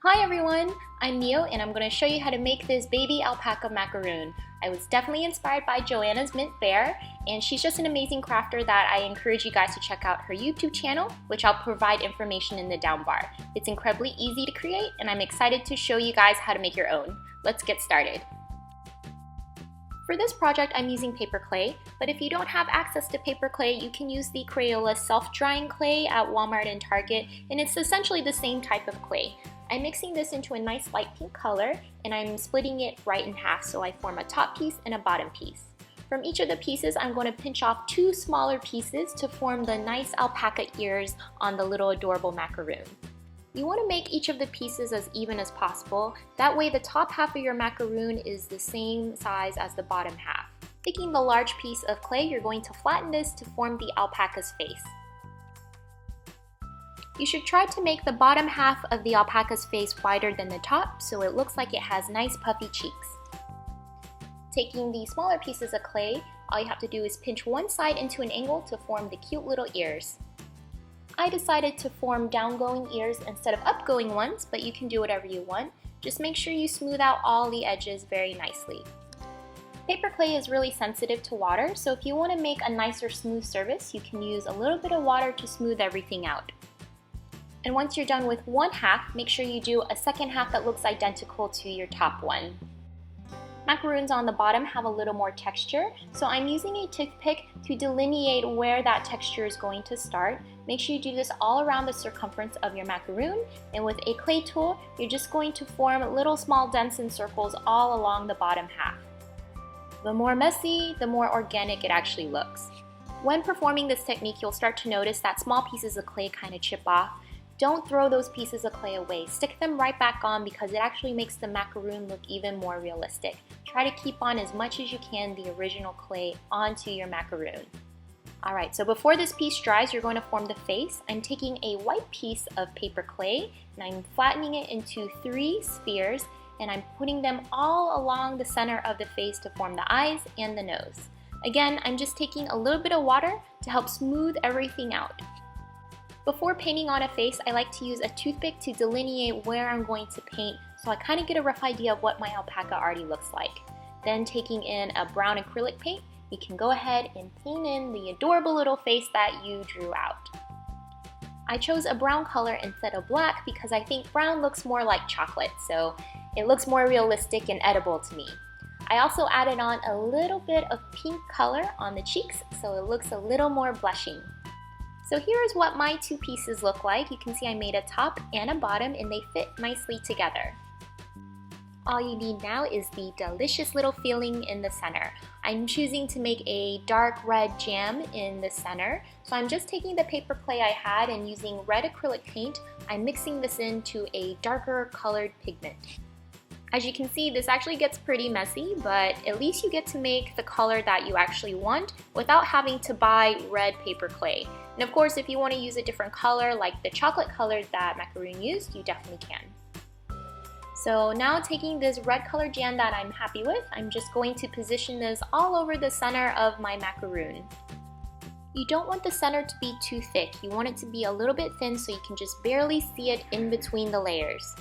Hi everyone, I'm Mio and I'm going to show you how to make this baby alpaca macaroon. I was definitely inspired by Joanna's mint bear, and she's just an amazing crafter that I encourage you guys to check out her YouTube channel, which I'll provide information in the down bar. It's incredibly easy to create and I'm excited to show you guys how to make your own. Let's get started. For this project, I'm using paper clay, but if you don't have access to paper clay, you can use the Crayola self-drying clay at Walmart and Target, and it's essentially the same type of clay. I'm mixing this into a nice light pink color, and I'm splitting it right in half so I form a top piece and a bottom piece. From each of the pieces, I'm going to pinch off two smaller pieces to form the nice alpaca ears on the little adorable macaroon. You want to make each of the pieces as even as possible, that way the top half of your macaroon is the same size as the bottom half. Taking the large piece of clay, you're going to flatten this to form the alpaca's face. You should try to make the bottom half of the alpaca's face wider than the top so it looks like it has nice puffy cheeks. Taking the smaller pieces of clay, all you have to do is pinch one side into an angle to form the cute little ears. I decided to form down-going ears instead of up-going ones, but you can do whatever you want. Just make sure you smooth out all the edges very nicely. Paper clay is really sensitive to water, so if you want to make a nicer smooth surface, you can use a little bit of water to smooth everything out. And once you're done with one half, make sure you do a second half that looks identical to your top one. Macaroons on the bottom have a little more texture, so I'm using a toothpick to delineate where that texture is going to start. Make sure you do this all around the circumference of your macaroon, and with a clay tool, you're just going to form little small dents and circles all along the bottom half. The more messy, the more organic it actually looks. When performing this technique, you'll start to notice that small pieces of clay kind of chip off. Don't throw those pieces of clay away. Stick them right back on because it actually makes the macaroon look even more realistic. Try to keep on as much as you can the original clay onto your macaroon. Alright, so before this piece dries, you're going to form the face. I'm taking a white piece of paper clay and I'm flattening it into 3 spheres, and I'm putting them all along the center of the face to form the eyes and the nose. Again, I'm just taking a little bit of water to help smooth everything out. Before painting on a face, I like to use a toothpick to delineate where I'm going to paint so I kind of get a rough idea of what my alpaca already looks like. Then taking in a brown acrylic paint, you can go ahead and paint in the adorable little face that you drew out. I chose a brown color instead of black because I think brown looks more like chocolate, so it looks more realistic and edible to me. I also added on a little bit of pink color on the cheeks so it looks a little more blushing. So here's what my two pieces look like. You can see I made a top and a bottom and they fit nicely together. All you need now is the delicious little filling in the center. I'm choosing to make a dark red jam in the center. So I'm just taking the paper clay I had and using red acrylic paint, I'm mixing this into a darker colored pigment. As you can see, this actually gets pretty messy, but at least you get to make the color that you actually want without having to buy red paper clay. And of course, if you want to use a different color like the chocolate color that Maqaroon used, you definitely can. So now taking this red color jam that I'm happy with, I'm just going to position this all over the center of my macaroon. You don't want the center to be too thick. You want it to be a little bit thin so you can just barely see it in between the layers.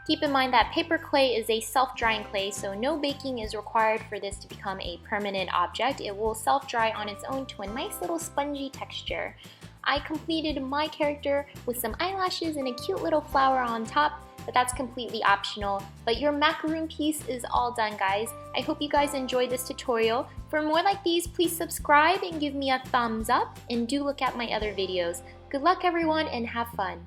Keep in mind that paper clay is a self-drying clay, so no baking is required for this to become a permanent object. It will self-dry on its own to a nice little spongy texture. I completed my character with some eyelashes and a cute little flower on top, but that's completely optional. But your macaroon piece is all done, guys. I hope you guys enjoyed this tutorial. For more like these, please subscribe and give me a thumbs up, and do look at my other videos. Good luck everyone and have fun!